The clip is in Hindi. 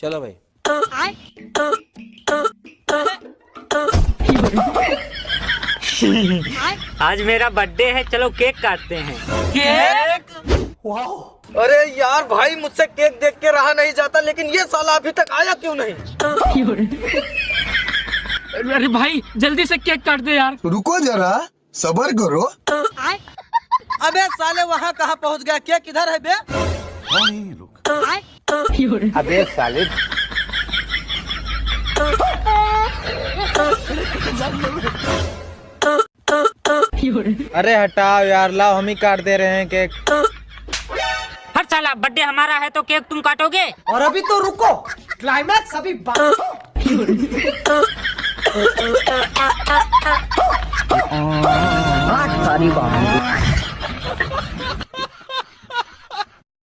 चलो भाई। आज मेरा बर्थडे है, चलो केक काटते हैं। केक? वाह। अरे यार भाई, मुझसे केक देख के रहा नहीं जाता, लेकिन ये साला अभी तक आया क्यों नहीं? अरे भाई जल्दी से केक काट दे यार। रुको जरा, सब्र करो। अबे साले वहाँ कहाँ पहुँच गया? केक किधर है बे? अबे साले। अरे हटाओ यार, लाओ हम ही काट दे रहे हैं केक। हर साला बर्थडे हमारा है तो केक तुम काटोगे? और अभी तो रुको, क्लाइमैक्स अभी सारी बात